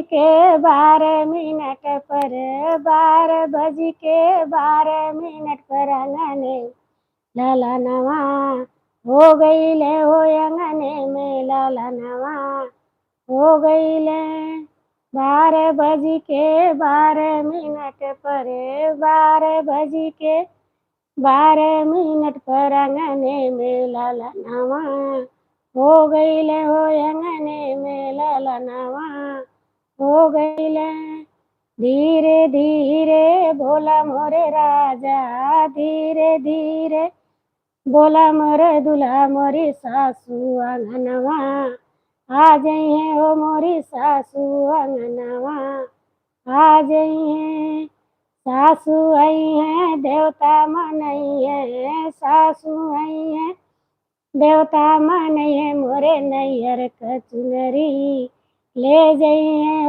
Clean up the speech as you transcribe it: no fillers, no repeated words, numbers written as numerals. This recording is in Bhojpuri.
के 12 मिनट पर, 12 बज के 12 मिनट पर अंगने ललनवा हो गईले हो, अंगने में ललनवा हो गईले। 12 बज के 12 मिनट पर, 12 बज के 12 मिनट पर अंगने में ललनवा हो गईले हो, अंगने में ललनवा हो गईले। धीरे धीरे बोला मोरे राजा, धीरे धीरे बोला मोरे दूल्हा, मोरी सासू अंगनवा आ जइहे हो, मोरी सासू अंगनवा आ जइहे। सासू आई है देवता मनई है, सासू आई है देवता मनई है, मोरे नैहर क चुनरी ले जइहे।